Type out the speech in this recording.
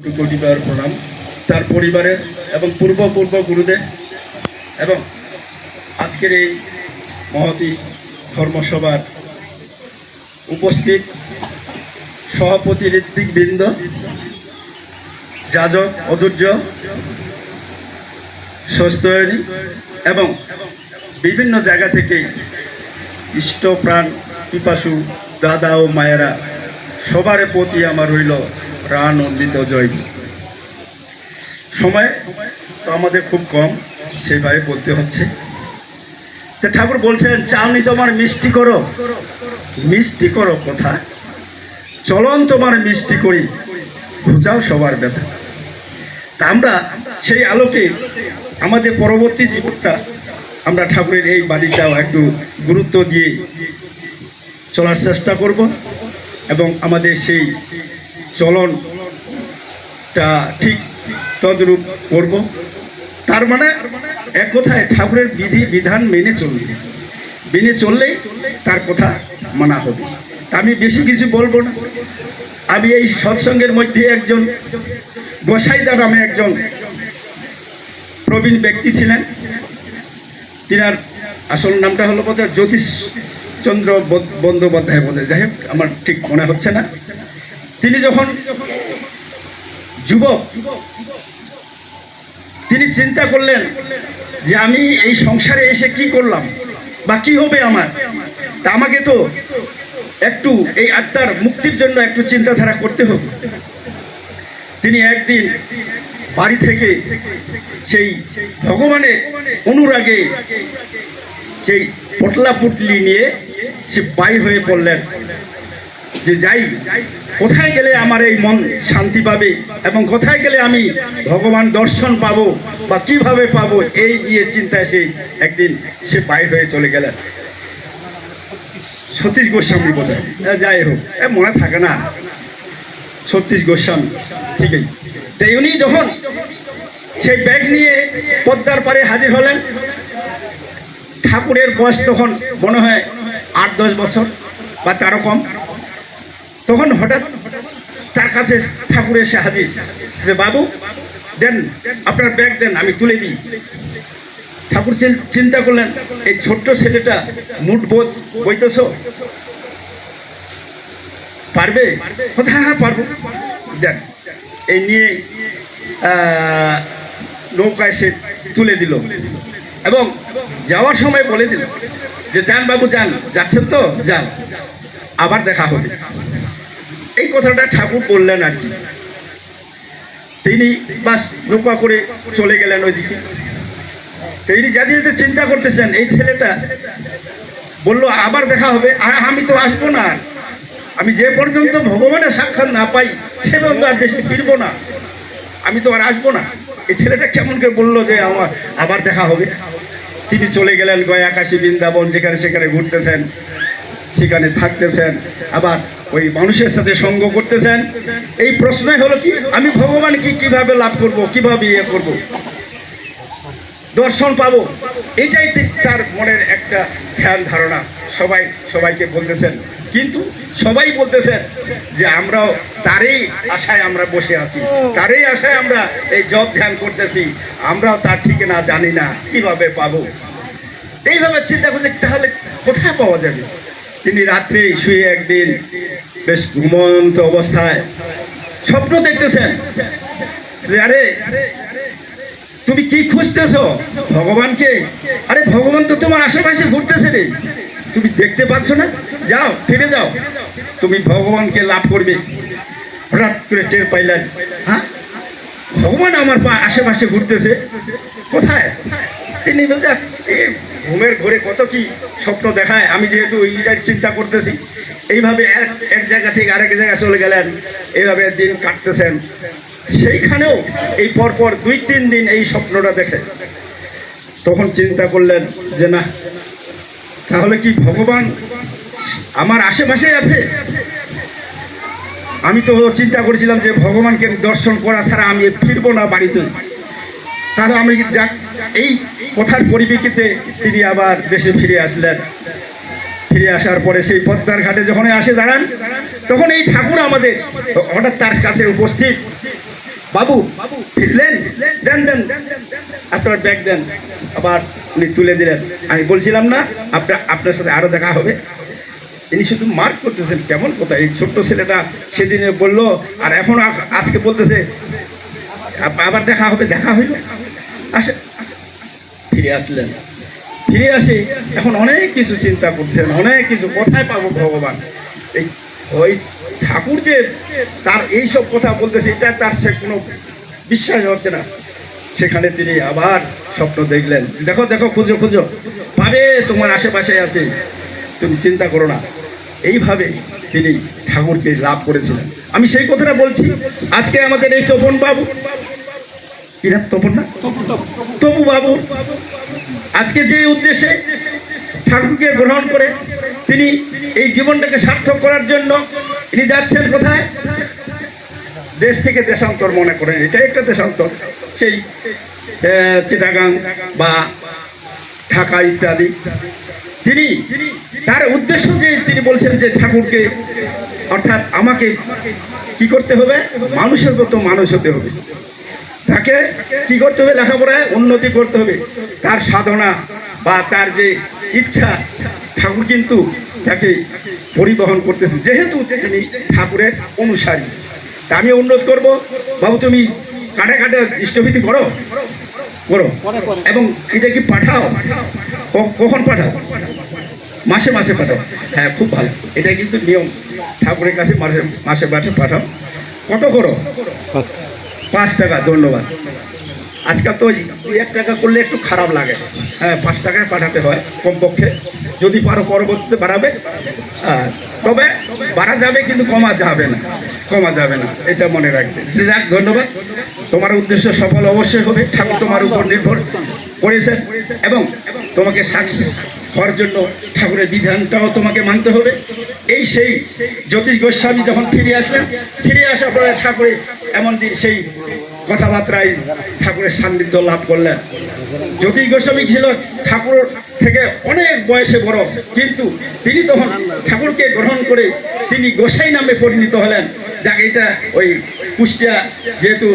কোটি বার প্রণাম তার পরিবারের এবং পূর্ব গুরুদের এবং আজকের এই মহতী ধর্মসভার উপস্থিত সভাপতি ঋত্বিকবৃন্দ, যাজক অধৈর্য, স্বস্ত্যয়নী এবং বিভিন্ন জায়গা থেকে ইষ্টপ্রাণ পিপাসু দাদা ও মায়েরা, সবার প্রতি আমার রইল প্রাণন্দিত জয়। সময় তো আমাদের খুব কম, সেইভাবে বলতে হচ্ছে। তো ঠাকুর বলছেন, চাওনি তোমার মিষ্টি করো, মিষ্টি করো কথা, চলন তোমার মিষ্টি করি, বুঝাও সবার ব্যথা। তা আমরা সেই আলোকে আমাদের পরবর্তী জীবনটা আমরা ঠাকুরের এই বাড়িটাও একটু গুরুত্ব দিয়ে চলার চেষ্টা করব এবং আমাদের সেই চলনটা ঠিক তদ্রূপ করব। তার মানে এক কথায় ঠাকুরের বিধি বিধান মেনে চললেই তার কথা মানা হবে। তা আমি বেশি কিছু বলবো না। আমি এই সৎসঙ্গের মধ্যে একজন গোসাইদা নামে একজন প্রবীণ ব্যক্তি ছিলেন। তিনার আসল নামটা হলো বোধহয় জ্যোতিষচন্দ্র বন্দ্যোপাধ্যায় বোধহয়, যাই হোক আমার ঠিক মনে হচ্ছে না। তিনি যখন যুবক, তিনি চিন্তা করলেন যে আমি এই সংসারে এসে কি করলাম বা কি হবে আমার, তা আমাকে তো একটু এই আত্মার মুক্তির জন্য একটু চিন্তাধারা করতে হবে। তিনি একদিন বাড়ি থেকে সেই ভগবানের অনুরাগে সেই পটলা পুটলি নিয়ে সে বাইর হয়ে পড়লেন যে যাই, কোথায় গেলে আমার এই মন শান্তি পাবে এবং কোথায় গেলে আমি ভগবান দর্শন পাবো বা কিভাবে পাবো, এই নিয়ে চিন্তায় সেই একদিন সে বাইর হয়ে চলে গেলেন। সতীশ গোস্বামী বোধহয়, যাই হোক মনে থাকে না, সতীশ গোস্বামী ঠিকই। তো উনি যখন সেই ব্যাগ নিয়ে পদ্মার পারে হাজির হলেন, ঠাকুরের বয়স তখন মনে হয় 8-10 বছর বা তারও কম। তখন হঠাৎ তার কাছে ঠাকুর এসে হাজির যে বাবু দেন, আপনার ব্যাগ দেন, আমি তুলে দিই। ঠাকুর চিন্তা করলেন, এই ছোট্ট ছেলেটা মুঠ বইতেছ, পারবে? কোথায়? হ্যাঁ পারবো, দেন। এই নিয়ে নৌকায় সে তুলে দিল এবং যাওয়ার সময় বলে দিল যে যান বাবু যান, যাচ্ছেন তো যান, আবার দেখা হবে। এই কথাটা ঠাকুর বললেন আর কি। তিনি বাস নৌকা করে চলে গেলেন ওইদিকে। তিনি যাতে যাতে চিন্তা করতেছেন, এই ছেলেটা বললো আবার দেখা হবে, আর আমি তো আসবো না, আমি যে পর্যন্ত ভগবানের সাক্ষাৎ না পাই সে পর্যন্ত আর দেশে ফিরবো না, আমি তো আর আসবো না। এই ছেলেটা কেমন করে বললো যে আমার আবার দেখা হবে। তিনি চলে গেলেন গয়া, কাশী, বৃন্দাবন, যেখানে সেখানে ঘুরতেছেন, সেখানে থাকতেছেন, আবার ওই মানুষের সাথে সঙ্গ করতেছেন। এই প্রশ্নই হলো কি, আমি ভগবানকে কিভাবে লাভ করব, কিভাবে ইয়ে করব, দর্শন পাবো, এটাই তার মনের একটা ধ্যান ধারণা। সবাইকে বলতেছেন, কিন্তু সবাই বলতেছেন যে আমরাও তারই আশায় আমরা বসে আছি, তারই আশায় আমরা এই জপ ধ্যান করতেছি, আমরাও তার ঠিকানা জানি না, কিভাবে পাবো। এইভাবে চিন্তা করছে, তাহলে কোথায় পাওয়া যাবে? তিনি রাত্রে শুয়ে একদিন বেশ ঘুমন্ত অবস্থায় স্বপ্ন দেখতেছেন যে আরে তুমি কি খুঁজতেছো? ভগবানকে। আরে ভগবান তো তোমার আশেপাশে ঘুরতেছে রে, তুমি দেখতে পাচ্ছ না? যাও, ফিরে যাও, তুমি ভগবানকে লাভ করবে। হঠাৎ করে টের পাইলেন, হ্যাঁ ভগবান আমার আশেপাশে ঘুরতেছে, কোথায়? তিনি বলছেন, ঘুমের ঘরে কত কি স্বপ্ন দেখায়, আমি যেহেতু এইটার চিন্তা করতেছি। এইভাবে এক জায়গা থেকে আরেক জায়গায় চলে গেলেন, এইভাবে দিন কাটতেছেন। সেইখানেও এই পরপর 2-3 দিন এই স্বপ্নটা দেখে। তখন চিন্তা করলেন যে না, তাহলে কি ভগবান আমার আশেপাশে আছে? আমি তো চিন্তা করেছিলাম যে ভগবানকে দর্শন করা ছাড়া আমি ফিরবো না বাড়িতে। তাহলে আমি যাক, এই কথার পরিপ্রেক্ষিতে তিনি আবার দেশে ফিরে আসলেন। ফিরে আসার পরে সেই পদ্মার ঘাটে যখন আসে দাঁড়ান, তখন এই ঠাকুর আমাদের হঠাৎ তার কাছে উপস্থিত। বাবু ফিরলেন, দেন দেন আপনার ব্যাগ দেন। আবার উনি তুলে দিলেন। আমি বলছিলাম না আপনার সাথে আরও দেখা হবে। তিনি শুধু মার্ক করতেছেন কেমন কথা। এই ছোট্ট ছেলেটা সেদিনে বললো, আর এখন আজকে বলতেছে আবার দেখা হবে। দেখা হইল, আসে ফিরে আসলেন। ফিরে আসে এখন অনেক কিছু চিন্তা করছেন, অনেক কিছু কোথায় পাবো ভগবান। এই ওই ঠাকুর যে তার এইসব কথা বলতেছে, এটা তার সে কোনো বিশ্বাস হচ্ছে না। সেখানে তিনি আবার স্বপ্ন দেখলেন, দেখো দেখো খুঁজো খুঁজো, পাবে, তোমার আশেপাশে আছে, তুমি চিন্তা করো না। এইভাবে তিনি ঠাকুরকে লাভ করেছিলেন। আমি সেই কথাটা বলছি। আজকে আমাদের এই তপন বাবু, কি নাম তপন না, তপু বাবু, আজকে যে উদ্দেশ্যে ঠাকুরকে গ্রহণ করে তিনি এই জীবনটাকে সার্থক করার জন্য তিনি যাচ্ছেন কোথায়, দেশ থেকে দেশান্তর মনে করেন, এটা একটা দেশান্তর, সেই চিটাগাং বা ঢাকা ইত্যাদি। তিনি তার উদ্দেশ্য যে তিনি বলছেন যে ঠাকুরকে, অর্থাৎ আমাকে কি করতে হবে, মানুষের মতো মানুষ হতে হবে। তাকে কি করতে হবে, লেখাপড়ায় উন্নতি করতে হবে। তার সাধনা বা তার যে ইচ্ছা, ঠাকুর কিন্তু তাকে পরিবহন করতেছেন, যেহেতু তিনি ঠাকুরের অনুসারী। তা আমি অনুরোধ করবো, বাবু তুমি কাটে কাটে ইষ্টভীতি করো করো, এবং এটা কি পাঠাও, কখন পাঠাও, মাসে মাসে পাঠাও। হ্যাঁ, খুব ভালো, এটা কিন্তু নিয়ম ঠাকুরের কাছে, মাসে মাসে মাসে পাঠাও। কত করো? 5 টাকা। ধন্যবাদ। আজকাল তো 1 টাকা করলে একটু খারাপ লাগে। হ্যাঁ, 5 টাকায় পাঠাতে হয় কমপক্ষে। যদি পারো পরবর্তীতে বাড়াবে, তবে বাড়া যাবে কিন্তু কমা যাবে না, কমা যাবে না, এটা মনে রাখবে। যে যাক, ধন্যবাদ। তোমার উদ্দেশ্য সফল অবশ্যই হবে। ঠাকুর তোমার উপর নির্ভর করেছেন এবং তোমাকে সাকসেস হওয়ার জন্য ঠাকুরের বিধানটাও তোমাকে মানতে হবে। এই সেই জ্যোতিষ গোস্বামী যখন ফিরে আসলেন, ফিরে আসার পরে ঠাকুরের এমন দিন সেই কথাবার্তায় ঠাকুরের সান্নিধ্য লাভ করলেন। জ্যোতিষ গোস্বামী ছিল ঠাকুর থেকে অনেক বয়সে বড়, কিন্তু তিনি তখন ঠাকুরকে গ্রহণ করে তিনি গোসাই নামে পরিণত হলেন। যাক, এটা ওই কুষ্টিয়া যেহেতু